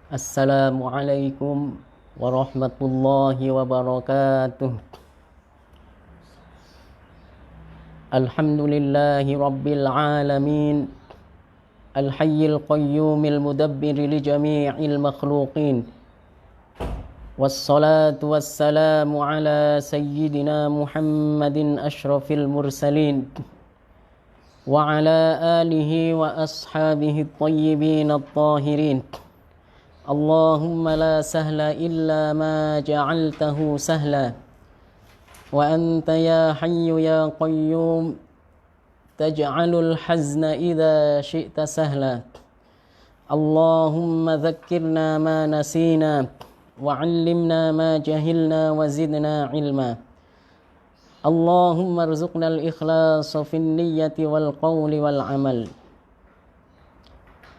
Assalamualaikum warahmatullahi wabarakatuh. Alhamdulillahi rabbil alamin. Al-hayyil qayyumil mudabbiri li jami'il makhluqin. Wassalatu wassalamu ala sayyidina Muhammadin ashrafil mursalin. Wa ala alihi wa ashabihi at-tayyibin at-tahirin. Allahumma la sahla illa ma ja'altahu sahla wa anta ya hayyu ya qayyum taj'alul hazna idha syi'ta sahla. Allahumma dhakkirna ma nasina wa 'allimna ma jahilna wa zidna ilma. Allahumma arzuqna al-ikhlasa fin niyyati wal qawli wal 'amal.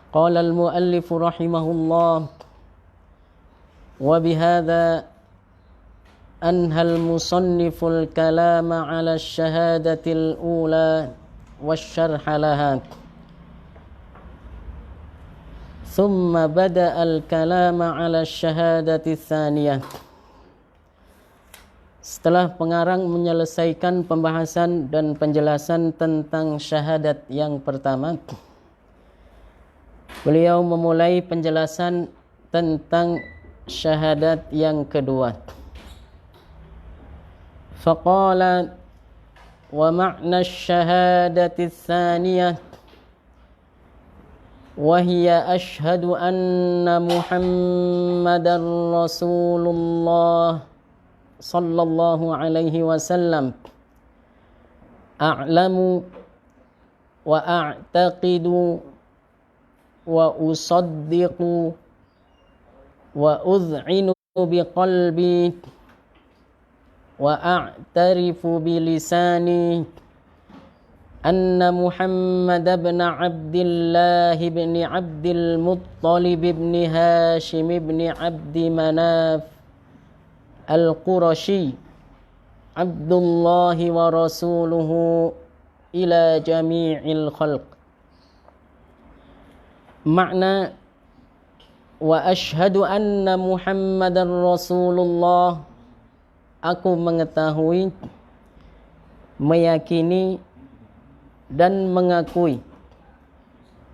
Qala al-muallif rahimahullah وبهذا أنهى المصنف الكلام على الشهادة الأولى والشرح لها ثم بدأ الكلام على الشهادة الثانية. Setelah pengarang menyelesaikan pembahasan dan penjelasan tentang syahadat yang pertama, beliau memulai penjelasan tentang syahadat yang kedua. Faqala wa ma'na syahadati tsaniyah wa hiya ashhadu anna Muhammadar Rasulullah sallallahu alaihi wasallam a'lamu wa a'taqidu wa usaddiqu wa udh'inu biqalbi wa a'tarifu bilisani anna Muhammad ibn Abdillah ibn Abdil Muttalib ibn Hashim ibn Abdi Manaf al-Qurashi Abdullah wa rasuluhu ila jami'il khalq. Makna wa ashhadu anna Muhammadar Rasulullah, aku mengetahui, meyakini dan mengakui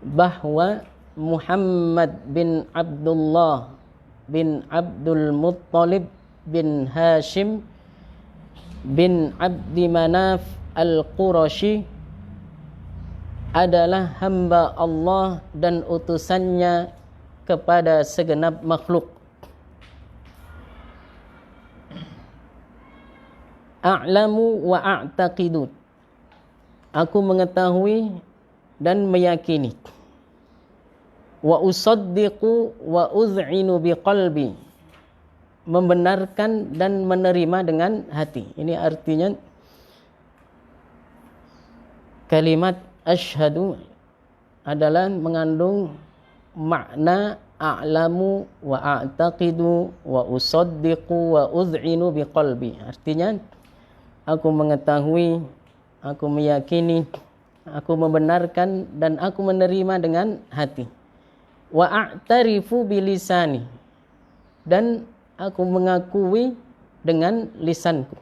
bahwa Muhammad bin Abdullah bin Abdul Muttalib bin Hashim bin Abdi Manaf al-Qurashi adalah hamba Allah dan utusannya kepada segenap makhluk. A'lamu wa a'taqidu, aku mengetahui dan meyakini. Wa usaddiqu wa udh'inu biqalbi, membenarkan dan menerima dengan hati. Ini artinya kalimat asyhadu adalah mengandung makna a'lamu wa a'taqidu wa usaddiqu wa udh'inu biqalbi. Artinya aku mengetahui, aku meyakini, aku membenarkan dan aku menerima dengan hati. Wa a'tarifu bilisani, dan aku mengakui dengan lisanku.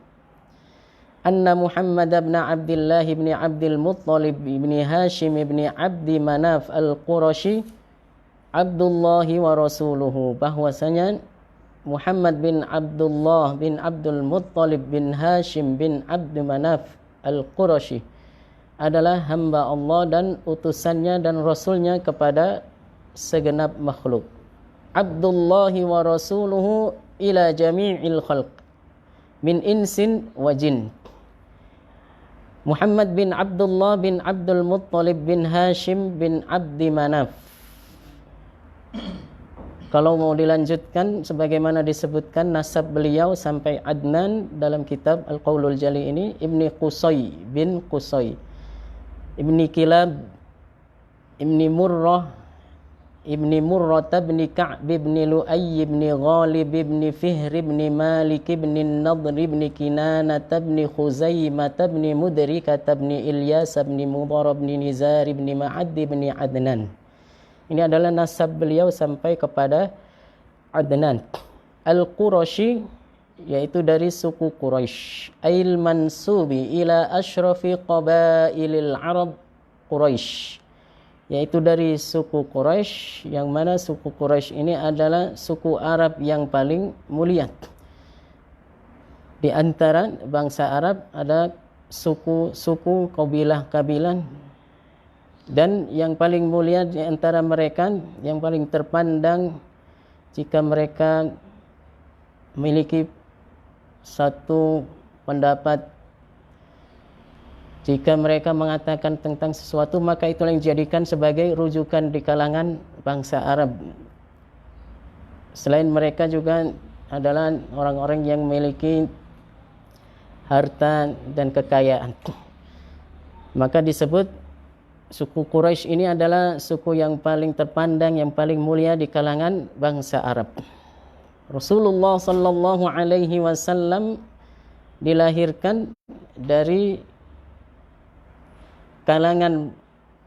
Anna Muhammad ibn Abdillah ibn Abdil Muttalib ibn Hashim ibn Abdi Manaf al-Qurashi Abdullahi wa rasuluhu, bahwasanya Muhammad bin Abdullah bin Abdul Muttalib bin Hashim bin Abdi Manaf al-Qurashi adalah hamba Allah dan utusannya dan rasulnya kepada segenap makhluk. Abdullahi wa rasuluhu ila jami'il khalq min insin wa jin. Muhammad bin Abdullah bin Abdul Muttalib bin Hashim bin Abdi Manaf. Kalau mau dilanjutkan sebagaimana disebutkan nasab beliau sampai Adnan dalam kitab Al-Qaulul Jali ini, Ibni Qusay bin Qusay, Ibni Kilab, Ibni Murrah, Ibni Murrah ibni Ka'b ibni Lu'ay ibni Ghalib ibni Fihr ibni Malik ibni Nadr ibni Kinanah ibni Khuzaimah ibni Mudrikah ibni Ilyas ibni Mudhar ibni Nizar ibni Ma'ad ibni Adnan. Ini adalah nasab beliau sampai kepada Adnan. Al-Qurashi yaitu dari suku Quraisy. Ail mansubi ila asyrafi qabailil Arab Quraisy. Yaitu dari suku Quraisy, yang mana suku Quraisy ini adalah suku Arab yang paling mulia. Di antara bangsa Arab ada suku-suku, kabilah-kabilah, dan yang paling mulia di antara mereka, yang paling terpandang jika mereka memiliki satu pendapat, jika mereka mengatakan tentang sesuatu, maka itulah yang dijadikan sebagai rujukan di kalangan bangsa Arab. Selain mereka juga adalah orang-orang yang memiliki harta dan kekayaan. Maka disebut suku Quraisy ini adalah suku yang paling terpandang, yang paling mulia di kalangan bangsa Arab. Rasulullah sallallahu alaihi wasallam dilahirkan dari kalangan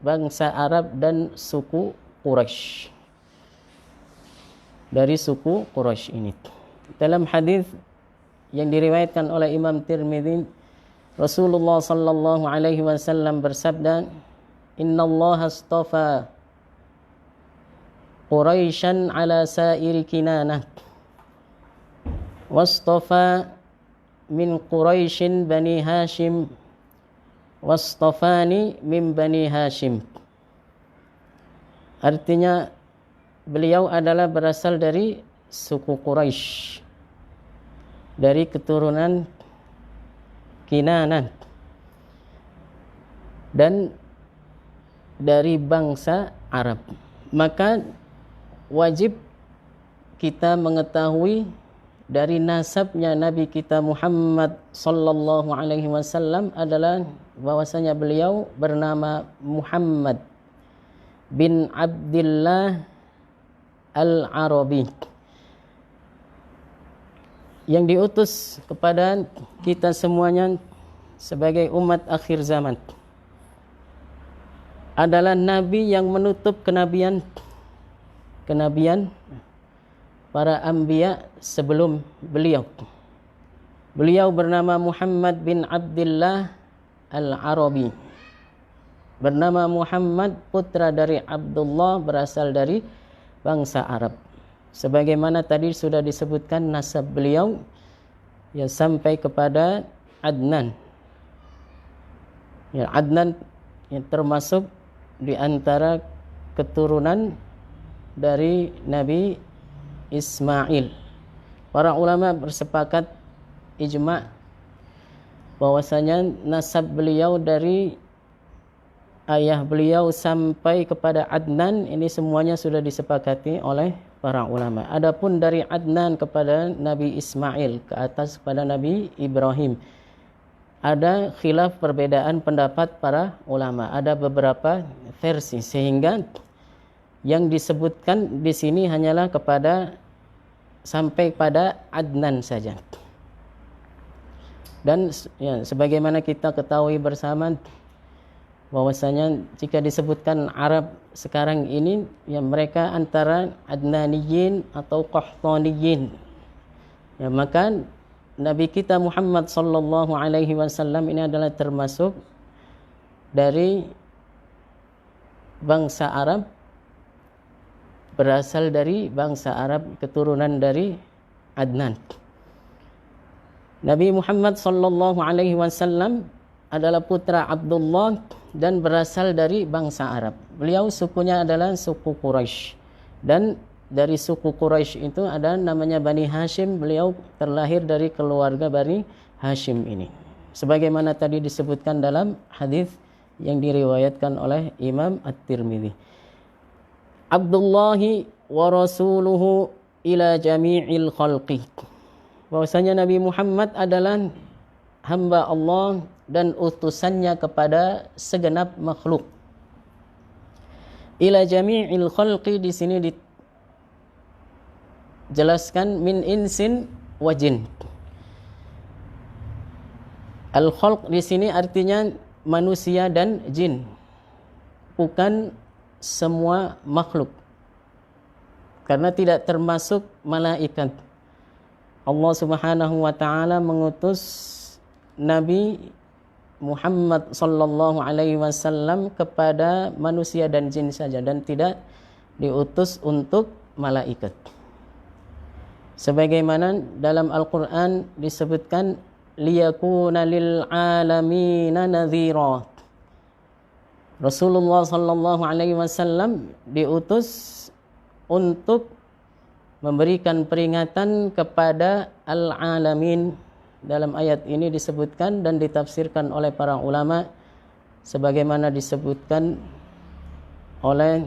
bangsa Arab dan suku Quraisy. Dari suku Quraisy ini. Dalam hadis yang diriwayatkan oleh Imam Tirmidzi, Rasulullah sallallahu alaihi wasallam bersabda, "Innallaha astafa Quraisyan ala sa'iri Kinanah, wastafa min Quraisyin Bani Hashim, wastafani min Bani Hashim." Artinya beliau adalah berasal dari suku Quraisy, dari keturunan Kinanah, dan dari bangsa Arab. Maka wajib kita mengetahui dari nasabnya Nabi kita Muhammad sallallahu alaihi wasallam adalah bahwasanya beliau bernama Muhammad bin Abdullah Al-Arabi, yang diutus kepada kita semuanya sebagai umat akhir zaman. Adalah nabi yang menutup kenabian para anbiya sebelum beliau. Beliau bernama Muhammad bin Abdullah Al-Arabi. Bernama Muhammad, putra dari Abdullah, berasal dari bangsa Arab. Sebagaimana tadi sudah disebutkan nasab beliau ya sampai kepada Adnan. Ya, Adnan yang termasuk di antara keturunan dari Nabi Ismail. Para ulama bersepakat ijma' bahwasanya nasab beliau dari ayah beliau sampai kepada Adnan ini semuanya sudah disepakati oleh para ulama. Adapun dari Adnan kepada Nabi Ismail ke atas kepada Nabi Ibrahim, ada khilaf, perbedaan pendapat para ulama. Ada beberapa versi, sehingga yang disebutkan di sini hanyalah kepada sampai pada Adnan saja. Dan ya, sebagaimana kita ketahui bersama bahwasanya jika disebutkan Arab sekarang ini, ya mereka antara Adnaniyin atau Qahtaniyin. Ya, maka Nabi kita Muhammad sallallahu alaihi wasallam ini adalah termasuk dari bangsa Arab, berasal dari bangsa Arab, keturunan dari Adnan. Nabi Muhammad sallallahu alaihi wasallam adalah putra Abdullah dan berasal dari bangsa Arab. Beliau sukunya adalah suku Quraisy, dan dari suku Quraisy itu ada namanya Bani Hashim. Beliau terlahir dari keluarga Bani Hashim ini, sebagaimana tadi disebutkan dalam hadis yang diriwayatkan oleh Imam At-Tirmidzi. Abdullahi wa rasuluhu ila jami'il khalqi, bahwasanya Nabi Muhammad adalah hamba Allah dan utusannya kepada segenap makhluk. Ila jami'il khalqi di sini dijelaskan min insin wa jin. Al-khalq di sini artinya manusia dan jin, bukan semua makhluk. karena tidak termasuk malaikat. Allah Subhanahu wa taala mengutus Nabi Muhammad sallallahu alaihi wasallam kepada manusia dan jin saja dan tidak diutus untuk malaikat. Sebagaimana dalam Al-Qur'an disebutkan liyakuna lil alamina nadhira. Rasulullah sallallahu alaihi wasallam diutus untuk memberikan peringatan kepada al-alamin. Dalam ayat ini disebutkan dan ditafsirkan oleh para ulama sebagaimana disebutkan oleh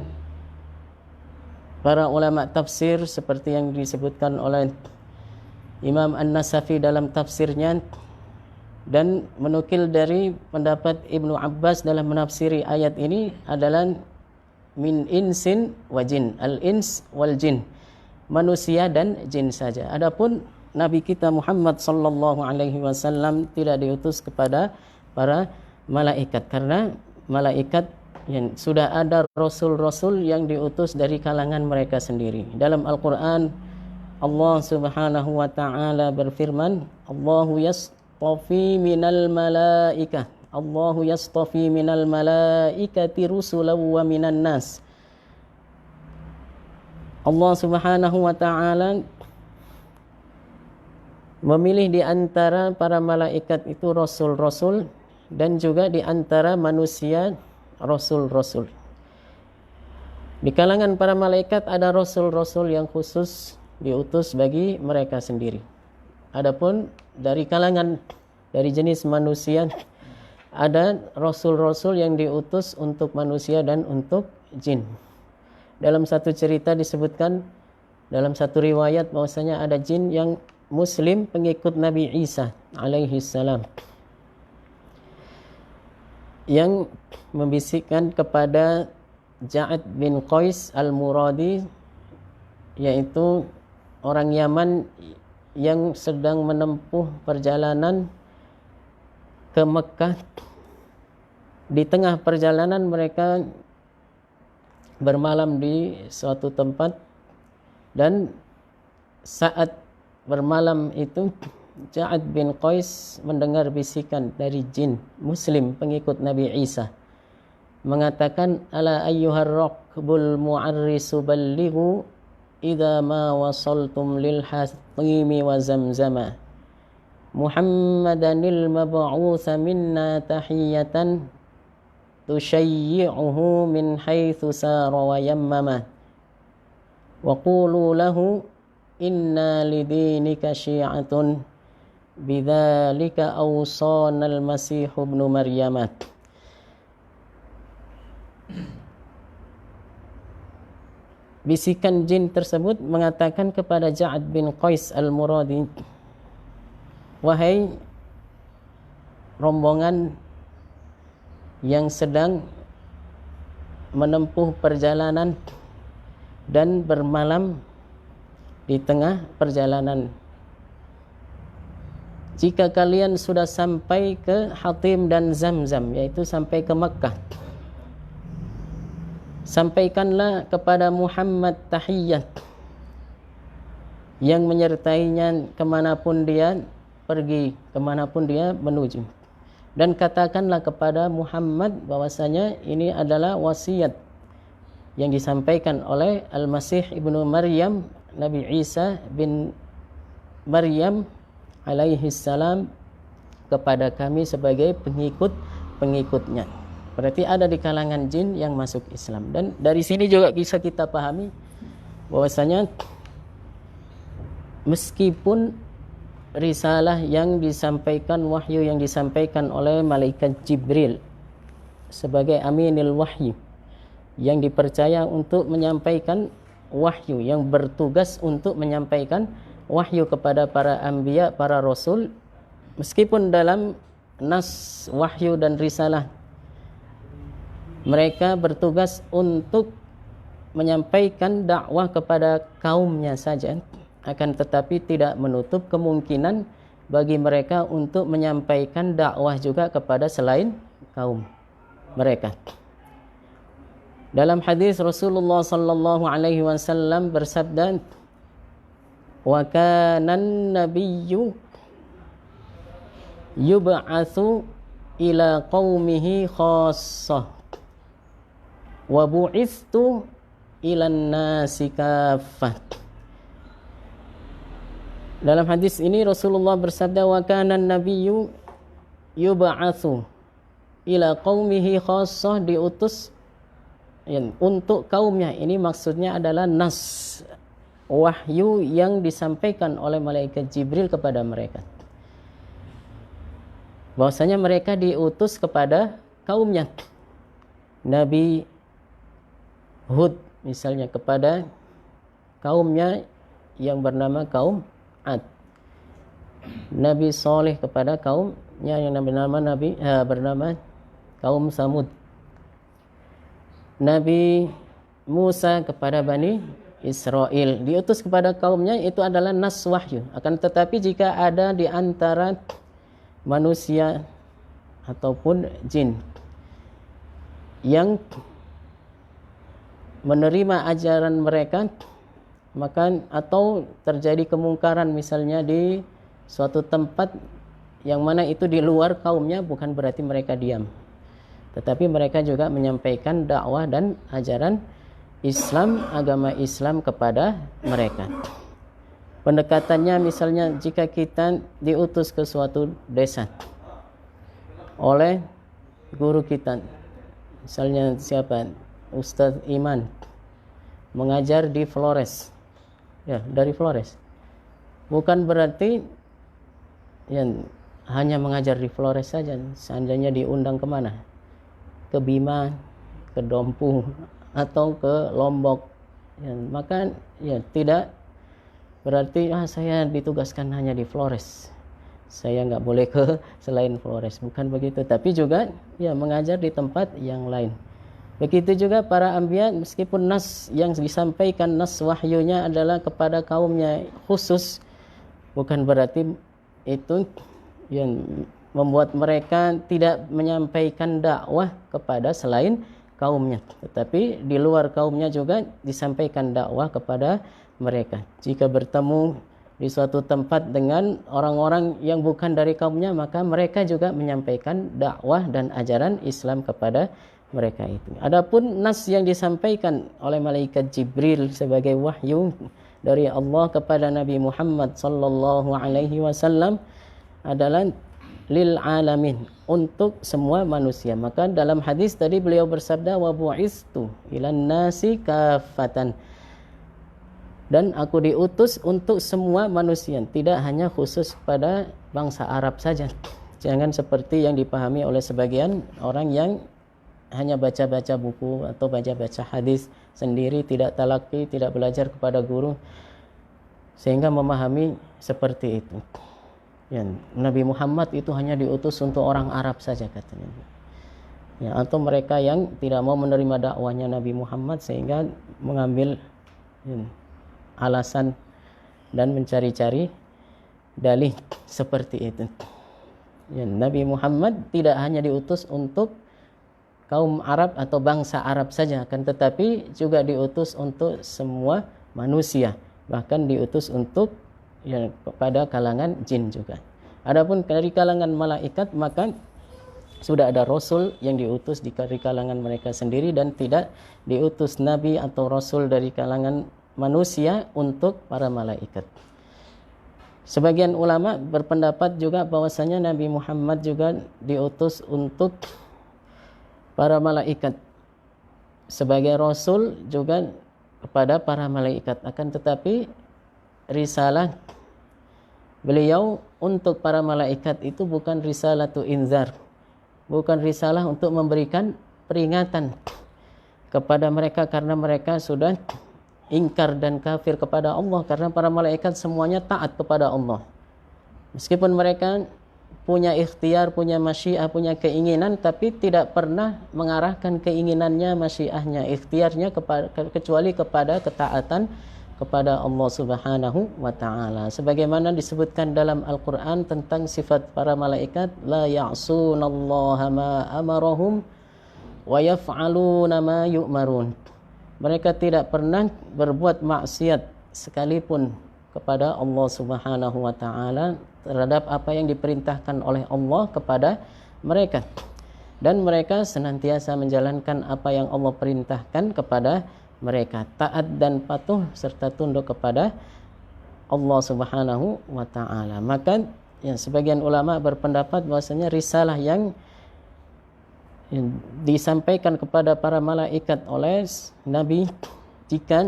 para ulama tafsir seperti yang disebutkan oleh Imam An-Nasafi dalam tafsirnya dan menukil dari pendapat Ibnu Abbas dalam menafsiri ayat ini adalah min insin wa jin, al-ins wal jin, manusia dan jin saja. Adapun Nabi kita Muhammad sallallahu alaihi wasallam tidak diutus kepada para malaikat karena malaikat yang sudah ada rasul-rasul yang diutus dari kalangan mereka sendiri. Dalam Al-Qur'an Allah Subhanahu wa taala berfirman, Allahu yastafi minal malaikah. Allahu yastafi minal malaikati rusulan wa minan nas. Allah Subhanahu wa taala memilih di antara para malaikat itu rasul-rasul dan juga di antara manusia rasul-rasul. Di kalangan para malaikat ada rasul-rasul yang khusus diutus bagi mereka sendiri. Adapun dari kalangan dari jenis manusia ada rasul-rasul yang diutus untuk manusia dan untuk jin. Dalam satu cerita disebutkan dalam satu riwayat bahwasanya ada jin yang Muslim pengikut Nabi Isa alaihi salam yang membisikkan kepada Ja'ad bin Qais al-Muradi, yaitu orang Yaman yang sedang menempuh perjalanan ke Mekah. Di tengah perjalanan mereka bermalam di suatu tempat dan saat bermalam itu Ja'ad bin Qais mendengar bisikan dari jin Muslim pengikut Nabi Isa mengatakan, ala ayyuhar raqbul mu'arrisu ballighu idza ma wasaltum lil hatimi wa zamzama Muhammadanil mab'utsa minna tahiyatan tushayyi'uhu min haitsu sara wa yammama wa qulu lahu inna lidinika syi'atun bidzalika awsanal masih ibnu maryam. Bisikan jin tersebut mengatakan kepada Ja'ad bin Qais al-Muradi, wahai rombongan yang sedang menempuh perjalanan dan bermalam di tengah perjalanan, jika kalian sudah sampai ke Hatim dan Zamzam, yaitu sampai ke Makkah, sampaikanlah kepada Muhammad tahiyat yang menyertainya kemanapun dia pergi, kemanapun dia menuju, dan katakanlah kepada Muhammad bahwasanya ini adalah wasiat yang disampaikan oleh Al-Masih ibnu Maryam, Nabi Isa bin Maryam alaihi salam kepada kami sebagai pengikutnya. Berarti ada di kalangan jin yang masuk Islam. Dan dari sini juga bisa kita pahami bahwasanya meskipun risalah yang disampaikan, wahyu yang disampaikan oleh malaikat Jibril sebagai aminil wahyu yang dipercaya untuk menyampaikan wahyu, yang bertugas untuk menyampaikan wahyu kepada para anbiya, para rasul, meskipun dalam nas wahyu dan risalah mereka bertugas untuk menyampaikan dakwah kepada kaumnya saja, akan tetapi tidak menutup kemungkinan bagi mereka untuk menyampaikan dakwah juga kepada selain kaum mereka. Dalam hadis Rasulullah sallallahu alaihi wasallam bersabda, "Wa kana an-nabiyyu yub'atsu ila qaumihi khassah wa bu'istu ila an-nasi kaffah." Dalam hadis ini Rasulullah bersabda, "Wa kana an-nabiyyu yub'atsu ila qaumihi khassah," diutus untuk kaumnya. Ini maksudnya adalah nas, wahyu yang disampaikan oleh malaikat Jibril kepada mereka. Bahwasanya mereka diutus kepada kaumnya. Nabi Hud misalnya kepada kaumnya yang bernama kaum Ad. Nabi Saleh kepada kaumnya yang bernama kaum Samud. Nabi Musa kepada Bani Israel, diutus kepada kaumnya, itu adalah nas wahyu. Akan tetapi jika ada di antara manusia ataupun jin yang menerima ajaran mereka, maka atau terjadi kemungkaran misalnya di suatu tempat yang mana itu di luar kaumnya, bukan berarti mereka diam, tetapi mereka juga menyampaikan dakwah dan ajaran Islam, agama Islam kepada mereka. Pendekatannya misalnya jika kita diutus ke suatu desa oleh guru kita, misalnya siapa, Ustadz Iman, mengajar di Flores, ya dari Flores, bukan berarti yang hanya mengajar di Flores saja. Seandainya diundang kemana, ke Bima, ke Dompu, atau ke Lombok, ya, maka ya tidak berarti saya ditugaskan hanya di Flores, saya nggak boleh ke selain Flores, bukan begitu. Tapi juga ya mengajar di tempat yang lain. Begitu juga para anbiya, meskipun nas yang disampaikan, nas wahyunya adalah kepada kaumnya khusus, bukan berarti itu yang membuat mereka tidak menyampaikan dakwah kepada selain kaumnya, tetapi di luar kaumnya juga disampaikan dakwah kepada mereka. Jika bertemu di suatu tempat dengan orang-orang yang bukan dari kaumnya, maka mereka juga menyampaikan dakwah dan ajaran Islam kepada mereka itu. Adapun nas yang disampaikan oleh malaikat Jibril sebagai wahyu dari Allah kepada Nabi Muhammad sallallahu alaihi wasallam adalah lil alamin, untuk semua manusia. Maka dalam hadis tadi beliau bersabda, wa bu'istu ilan nasi kafatan, dan aku diutus untuk semua manusia, tidak hanya khusus pada bangsa Arab saja. Jangan seperti yang dipahami oleh sebagian orang yang hanya baca-baca buku atau baca-baca hadis sendiri, tidak talaki, tidak belajar kepada guru, sehingga memahami seperti itu. Ya, Nabi Muhammad itu hanya diutus untuk orang Arab saja katanya. Ya, atau mereka yang tidak mau menerima dakwahnya Nabi Muhammad sehingga mengambil alasan dan mencari-cari dalih seperti itu. Ya, Nabi Muhammad tidak hanya diutus untuk kaum Arab atau bangsa Arab saja, akan tetapi juga diutus untuk semua manusia, bahkan diutus untuk ya pada kalangan jin juga. Adapun dari kalangan malaikat, maka sudah ada rasul yang diutus di kalangan mereka sendiri, dan tidak diutus nabi atau rasul dari kalangan manusia untuk para malaikat. Sebagian ulama berpendapat juga bahwasanya Nabi Muhammad juga diutus untuk para malaikat sebagai rasul juga kepada para malaikat. Akan tetapi risalah beliau untuk para malaikat itu bukan risalatu inzar, bukan risalah untuk memberikan peringatan kepada mereka karena mereka sudah ingkar dan kafir kepada Allah, karena para malaikat semuanya taat kepada Allah. Meskipun mereka punya ikhtiar, punya masyiah, punya keinginan, tapi tidak pernah mengarahkan keinginannya, masyiahnya, ikhtiarnya kecuali kepada ketaatan kepada Allah Subhanahu wa taala. Sebagaimana disebutkan dalam Al-Qur'an tentang sifat para malaikat, la ya'sunallaha ma amarahum wa yaf'aluna ma yu'marun. Mereka tidak pernah berbuat maksiat sekalipun kepada Allah Subhanahu wa taala terhadap apa yang diperintahkan oleh Allah kepada mereka. Dan mereka senantiasa menjalankan apa yang Allah perintahkan kepada mereka, taat dan patuh serta tunduk kepada Allah Subhanahu wa taala. Maka sebagian ulama berpendapat bahwasanya risalah yang disampaikan kepada para malaikat oleh Nabi, jika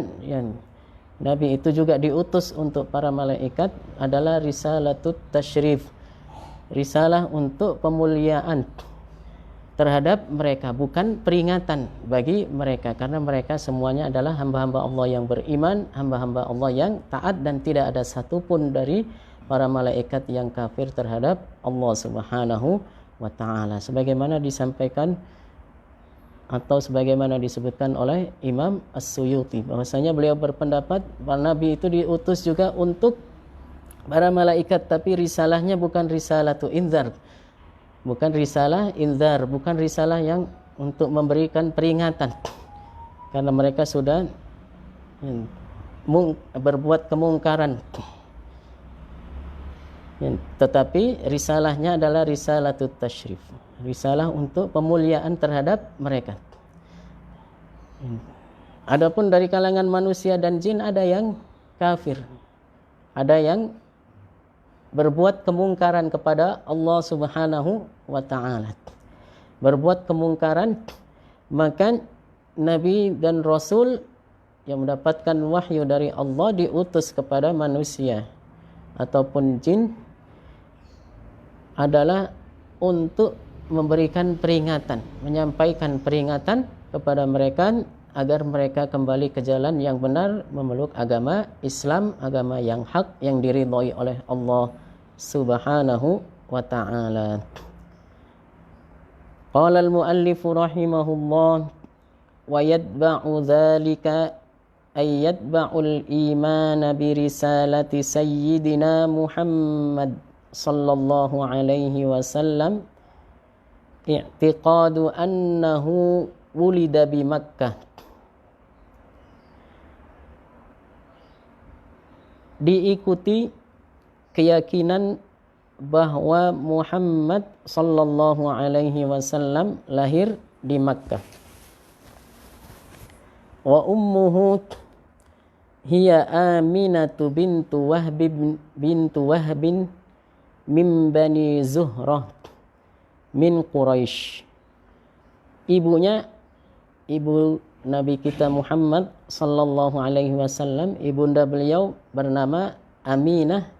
Nabi itu juga diutus untuk para malaikat, adalah risalatut tasyrif, risalah untuk pemuliaan terhadap mereka, bukan peringatan bagi mereka, karena mereka semuanya adalah hamba-hamba Allah yang beriman, hamba-hamba Allah yang taat, dan tidak ada satupun dari para malaikat yang kafir terhadap Allah Subhanahu wa ta'ala, sebagaimana disampaikan atau sebagaimana disebutkan oleh Imam As-Suyuti, bahwasanya beliau berpendapat para nabi itu diutus juga untuk para malaikat, tapi risalahnya bukan risalatu inzar, bukan risalah inzar, bukan risalah yang untuk memberikan peringatan, karena mereka sudah berbuat kemungkaran. Tetapi risalahnya adalah risalatut tasyrif, risalah untuk pemuliaan terhadap mereka. Adapun dari kalangan manusia dan jin ada yang kafir, ada yang berbuat kemungkaran kepada Allah Subhanahu wa ta'ala, berbuat kemungkaran, maka Nabi dan Rasul yang mendapatkan wahyu dari Allah diutus kepada manusia ataupun jin adalah untuk memberikan peringatan, menyampaikan peringatan kepada mereka agar mereka kembali ke jalan yang benar, memeluk agama Islam, agama yang hak yang diridhai oleh Allah Subhanahu wa ta'ala. Qala al-muallif rahimahullah wa yatba'u dzalika ay yatba'ul imana bi risalati sayyidina Muhammad sallallahu alaihi wasallam i'tiqadu annahu wulida bi Makkah. Diikuti keyakinan bahwa Muhammad sallallahu alaihi wasallam lahir di Makkah. Wa ummuhu hiya Aminatu bintu Wahbin min Bani Zuhrah min Quraisy. Ibunya, ibu Nabi kita Muhammad sallallahu alaihi wasallam, ibunda beliau bernama Aminah,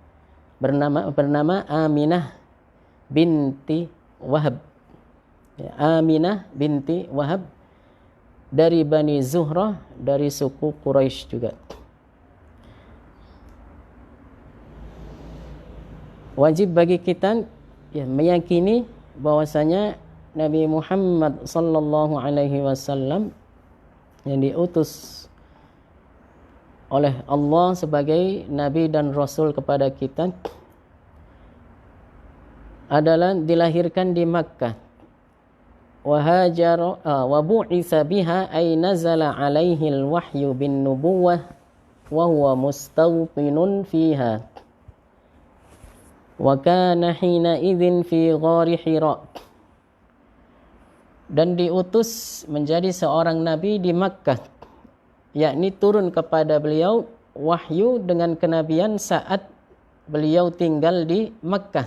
bernama Aminah binti Wahab. Aminah binti Wahab dari Bani Zuhrah, dari suku Quraisy juga. Wajib bagi kita meyakini bahwasanya Nabi Muhammad sallallahu alaihi wasallam yang diutus oleh Allah sebagai nabi dan rasul kepada kita adalah dilahirkan di Makkah. Wa hajara wa bu'itsa biha ay nazala alaihi al-wahyu bin nubuwah wa huwa mustawtinun fiha. Wa kana hina idzin fi ghari Hira. Dan diutus menjadi seorang nabi di Makkah, yakni turun kepada beliau wahyu dengan kenabian saat beliau tinggal di Makkah.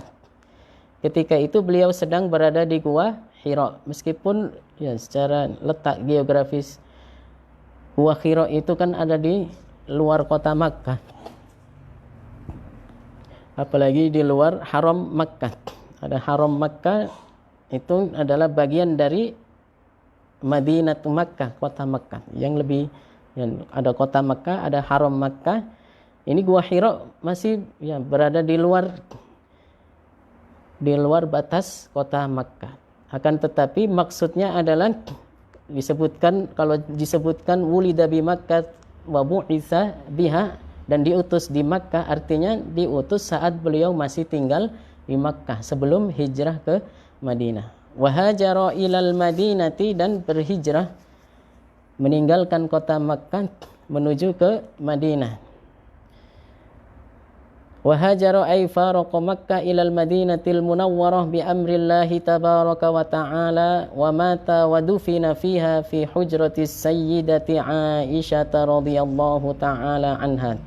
Ketika itu beliau sedang berada di gua Hira, meskipun secara letak geografis gua Hira itu kan ada di luar kota Makkah, apalagi di luar haram Makkah. Ada haram Makkah, itu adalah bagian dari Madinah Makkah, kota Makkah. Yang lebih ada kota Makkah, ada haram Makkah. Ini gua Hira masih berada di luar batas kota Makkah. Akan tetapi maksudnya adalah kalau disebutkan wulida bi Makkah wa bu'itsa biha, dan diutus di Makkah, artinya diutus saat beliau masih tinggal di Makkah sebelum hijrah ke Madinah. wa hajara ilal madinati, dan berhijrah meninggalkan kota Makkah menuju ke Madinah. Wa hajara ay faraqa Makkah ilal Madinatil Munawwarah bi amrillahi tabaraka wa ta'ala wa mata wa dufina fiha fi hujratis sayyidati Aisyah radhiyallahu ta'ala anha.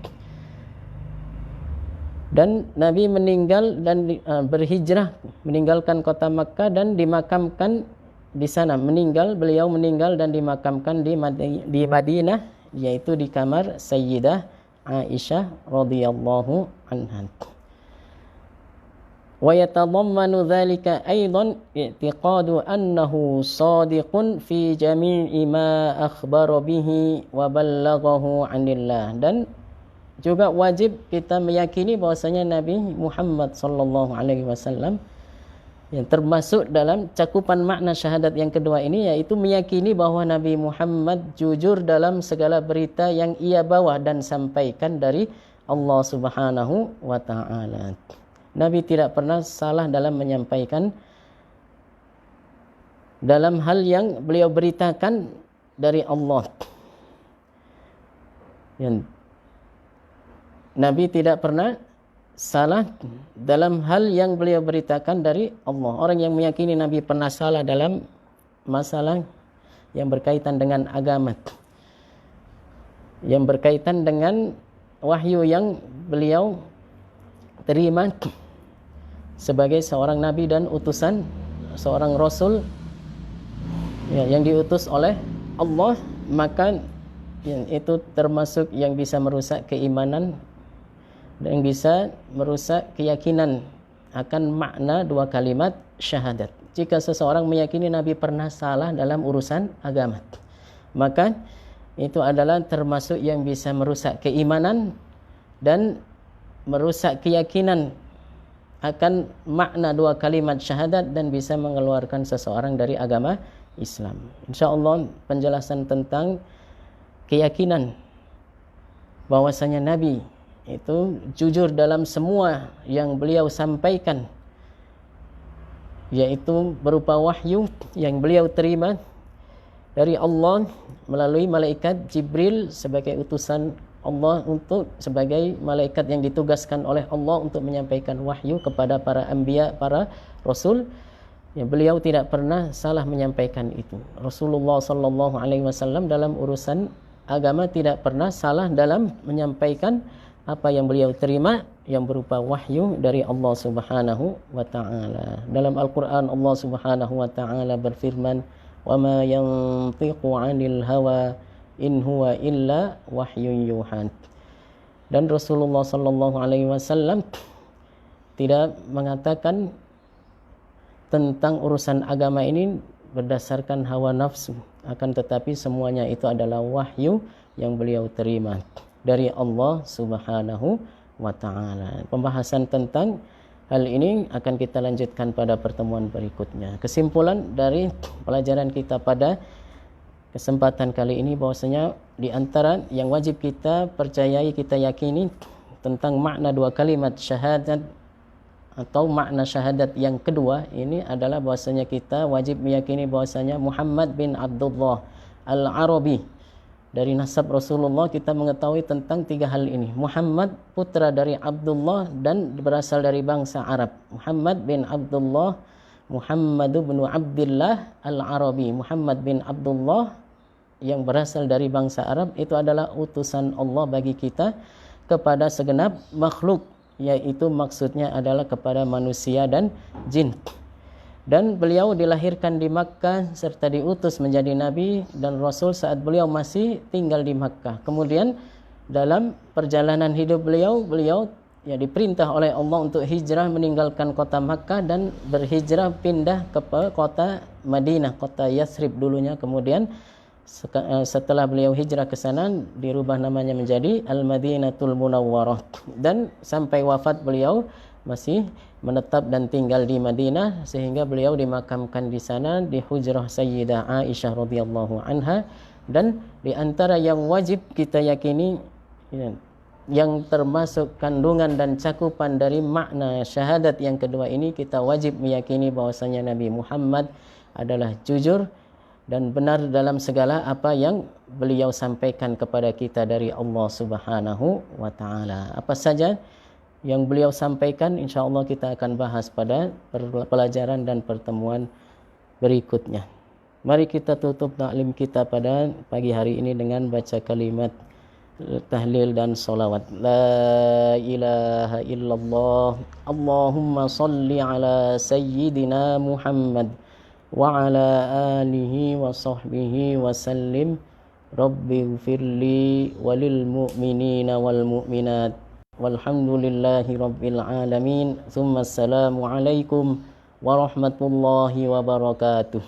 Dan Nabi meninggal dan berhijrah meninggalkan kota Makkah dan dimakamkan di sana. Beliau meninggal dan dimakamkan di Madinah, yaitu di kamar Sayyidah Aisyah radhiyallahu anha. Wa yatadammanu dzalika aidan i'tiqadu annahu shadiqun fi jami'i ma akhbara bihi wa ballaghahu 'anillah. Dan juga wajib kita meyakini bahwasanya Nabi Muhammad sallallahu alaihi wasallam yang termasuk dalam cakupan makna syahadat yang kedua ini, yaitu meyakini bahwa Nabi Muhammad jujur dalam segala berita yang ia bawa dan sampaikan dari Allah Subhanahu wa ta'ala. Nabi tidak pernah salah dalam menyampaikan dalam hal yang beliau beritakan dari Allah. Nabi tidak pernah salah dalam hal yang beliau beritakan dari Allah. Orang yang meyakini Nabi pernah salah dalam masalah yang berkaitan dengan agama, yang berkaitan dengan wahyu yang beliau terima sebagai seorang nabi dan utusan, seorang rasul yang diutus oleh Allah, maka itu termasuk yang bisa merusak keimanan dan bisa merusak keyakinan akan makna dua kalimat syahadat. Jika seseorang meyakini Nabi pernah salah dalam urusan agama, maka itu adalah termasuk yang bisa merusak keimanan dan merusak keyakinan akan makna dua kalimat syahadat dan bisa mengeluarkan seseorang dari agama Islam. InsyaAllah penjelasan tentang keyakinan bahwasanya Nabi itu jujur dalam semua yang beliau sampaikan, yaitu berupa wahyu yang beliau terima dari Allah melalui malaikat Jibril sebagai utusan Allah, sebagai malaikat yang ditugaskan oleh Allah untuk menyampaikan wahyu kepada para anbiya, para rasul. Beliau tidak pernah salah menyampaikan itu. Rasulullah sallallahu alaihi wasallam dalam urusan agama tidak pernah salah dalam menyampaikan apa yang beliau terima yang berupa wahyu dari Allah Subhanahu wa ta'ala. Dalam Al-Qur'an Allah Subhanahu wa ta'ala berfirman, "Wa ma yantiqu 'anil hawa in huwa illa wahyun yuhan." Dan Rasulullah sallallahu alaihi wasallam tidak mengatakan tentang urusan agama ini berdasarkan hawa nafsu, akan tetapi semuanya itu adalah wahyu yang beliau terima dari Allah Subhanahu wa ta'ala. Pembahasan tentang hal ini akan kita lanjutkan pada pertemuan berikutnya. Kesimpulan dari pelajaran kita pada kesempatan kali ini bahwasanya di antara yang wajib kita percayai, kita yakini tentang makna dua kalimat syahadat atau makna syahadat yang kedua ini adalah bahwasanya kita wajib meyakini bahwasanya Muhammad bin Abdullah Al-Arabi, dari nasab Rasulullah kita mengetahui tentang tiga hal ini. Muhammad putra dari Abdullah dan berasal dari bangsa Arab. Muhammad bin Abdullah, Muhammad bin Abdullah Al-Arabi. Muhammad bin Abdullah yang berasal dari bangsa Arab itu adalah utusan Allah bagi kita kepada segenap makhluk, yaitu maksudnya adalah kepada manusia dan jin. Dan beliau dilahirkan di Makkah serta diutus menjadi nabi dan rasul saat beliau masih tinggal di Makkah. Kemudian dalam perjalanan hidup beliau diperintah oleh Allah untuk hijrah meninggalkan kota Makkah dan berhijrah pindah ke kota Madinah, kota Yathrib dulunya. Kemudian setelah beliau hijrah ke sana dirubah namanya menjadi Al-Madinatul Munawwarah, dan sampai wafat beliau masih menetap dan tinggal di Madinah sehingga beliau dimakamkan di sana di hujrah Sayyidah Aisyah radhiyallahu anha. Dan di antara yang wajib kita yakini yang termasuk kandungan dan cakupan dari makna syahadat yang kedua ini, kita wajib meyakini bahwasanya Nabi Muhammad adalah jujur dan benar dalam segala apa yang beliau sampaikan kepada kita dari Allah Subhanahu wa taala. Apa saja yang beliau sampaikan insyaallah kita akan bahas pada pelajaran dan pertemuan berikutnya. Mari kita tutup taklim kita pada pagi hari ini dengan baca kalimat tahlil dan salawat. La ilaha illallah. Allahumma salli ala sayyidina Muhammad wa ala alihi wa sahbihi wa sallim. Rabbi ighfirli walil mu'minina wal mu'minat. Walhamdulillahi rabbil alamin. Tsumma assalamu alaikum warahmatullahi wabarakatuh.